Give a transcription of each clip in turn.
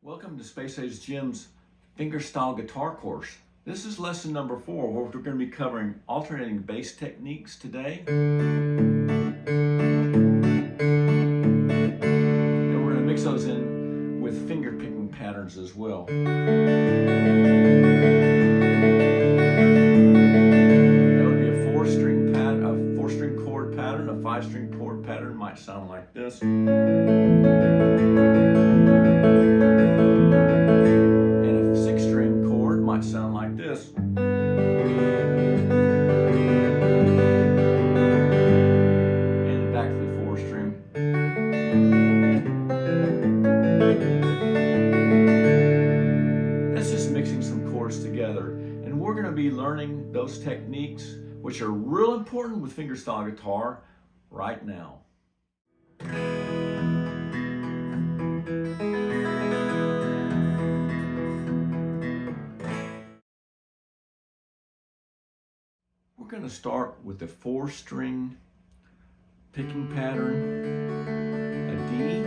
Welcome to Space Age Jim's Fingerstyle Guitar Course. This is lesson number 4, where we're going to be covering alternating bass techniques today. And we're going to mix those in with finger picking patterns as well. That would be a 4-string pattern, a 4-string chord pattern, a 5-string chord pattern might sound like this. Sound like this. And back to the 4-string. That's just mixing some chords together. And we're going to be learning those techniques, which are real important with fingerstyle guitar, right now. We're going to start with the 4-string picking pattern, a D,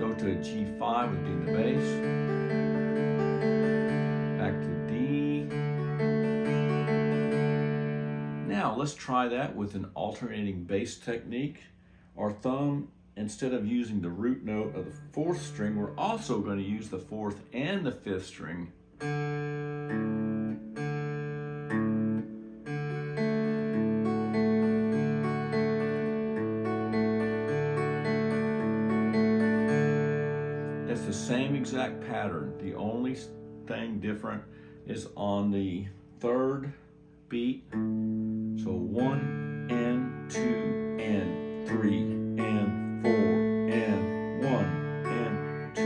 go to a G5 with D in the bass, back to D. Now let's try that with an alternating bass technique. Our thumb, instead of using the root note of the 4th string, we're also going to use the 4th and the 5th string. It's the same exact pattern. The only thing different is on the 3rd beat. So 1 and 2 and 3 and 4 and 1 and 2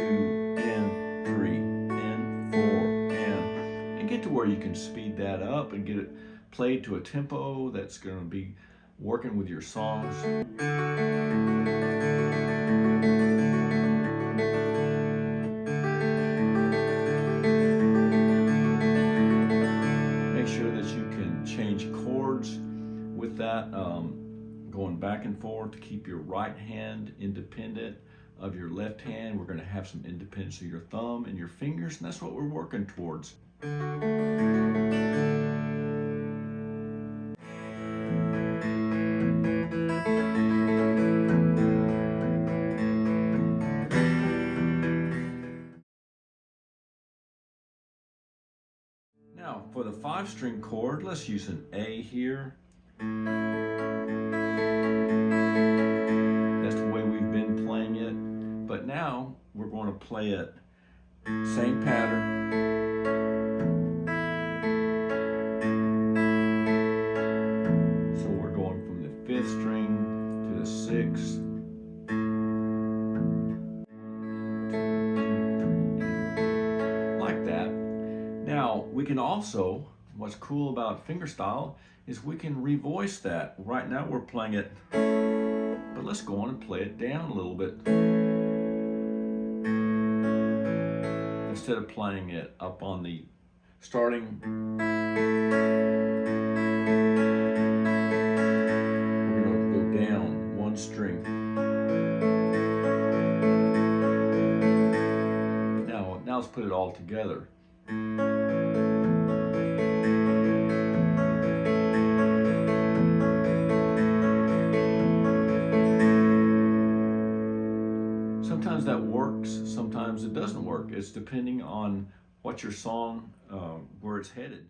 and 3 and 4 and get to where you can speed that up and get it played to a tempo that's going to be working with your songs. Change chords with that, going back and forth to keep your right hand independent of your left hand. We're going to have some independence of your thumb and your fingers, and that's what we're working towards. Now, for the 5-string chord, let's use an A here. That's the way we've been playing it. But now, we're going to play it, same pattern. So we're going from the 5th string to the 6th. Like that. Now, we can also, what's cool about fingerstyle is we can revoice that. Right now we're playing it, but let's go on and play it down a little bit. Instead of playing it up on the starting, we're going to go down 1 string. Now let's put it all together. Sometimes that works, sometimes it doesn't work. It's depending on what your song, where it's headed.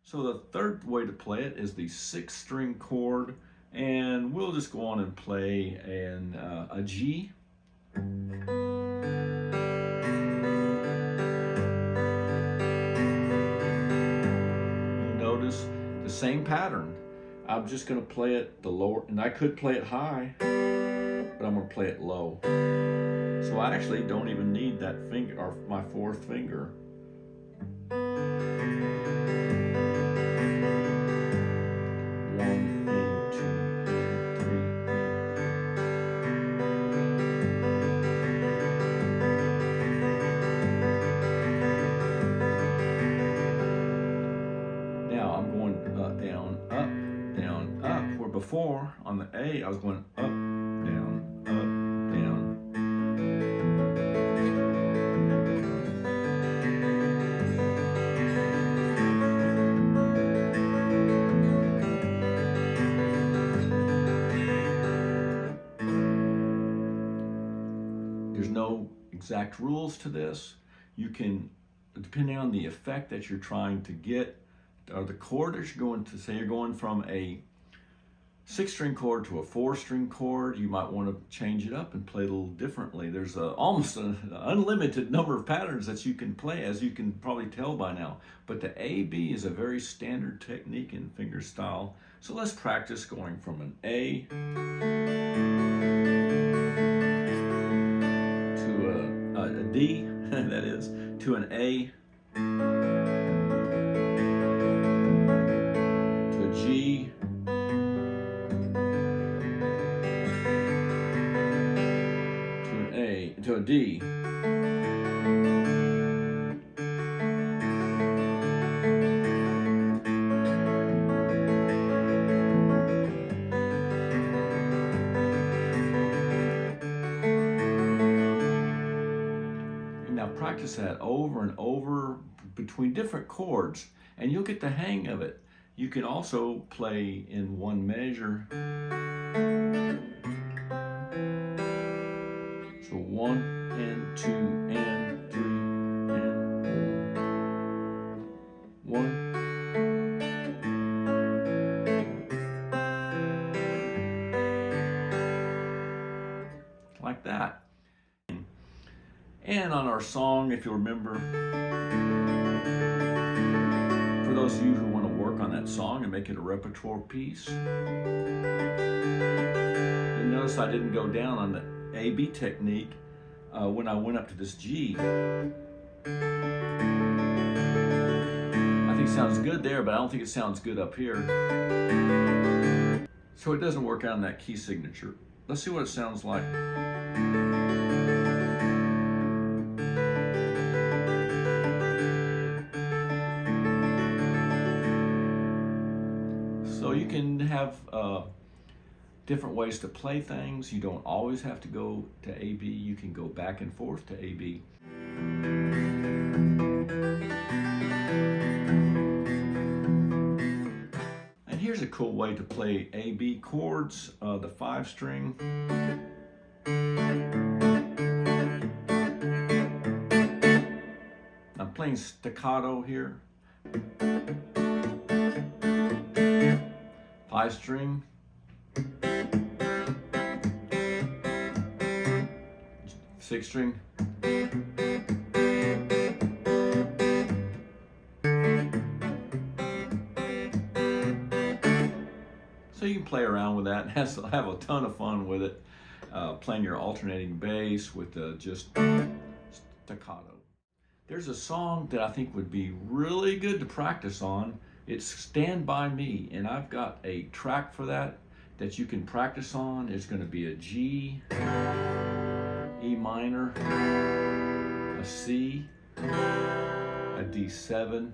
So the 3rd way to play it is the 6th-string chord, and we'll just go on and play a G. Notice the same pattern. I'm just going to play it the lower, and I could play it high, but I'm going to play it low. So I actually don't even need that finger, or my 4th finger. before on the A, I was going up, down, up, down. There's no exact rules to this. You can, depending on the effect that you're trying to get, or the chord that you're going to, say you're going from a 6-string chord to a 4-string chord, you might want to change it up and play a little differently. There's almost an unlimited number of patterns that you can play, as you can probably tell by now. But the A-B is a very standard technique in fingerstyle. So let's practice going from an A to a D, that is, to an A, to a G, to a D, and now practice that over and over between different chords, and you'll get the hang of it. You can also play in one measure. So 1 and 2 and 3 and 4. 1. Like that. And on our song, if you remember, for those of you who want to work on that song and make it a repertoire piece, you notice I didn't go down on the A-B technique when I went up to this G. I think it sounds good there, but I don't think it sounds good up here. So it doesn't work out in that key signature. Let's see what it sounds like. So you can have different ways to play things. You don't always have to go to A-B. You can go back and forth to A-B. And here's a cool way to play A-B chords, the 5-string. I'm playing staccato here. 5-string. 6-string. So you can play around with that and have a ton of fun with it, playing your alternating bass with just staccato. There's a song that I think would be really good to practice on. It's Stand By Me, and I've got a track for that you can practice on. It's going to be a G, E minor, a C, a D7,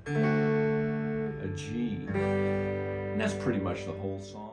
a G, and that's pretty much the whole song.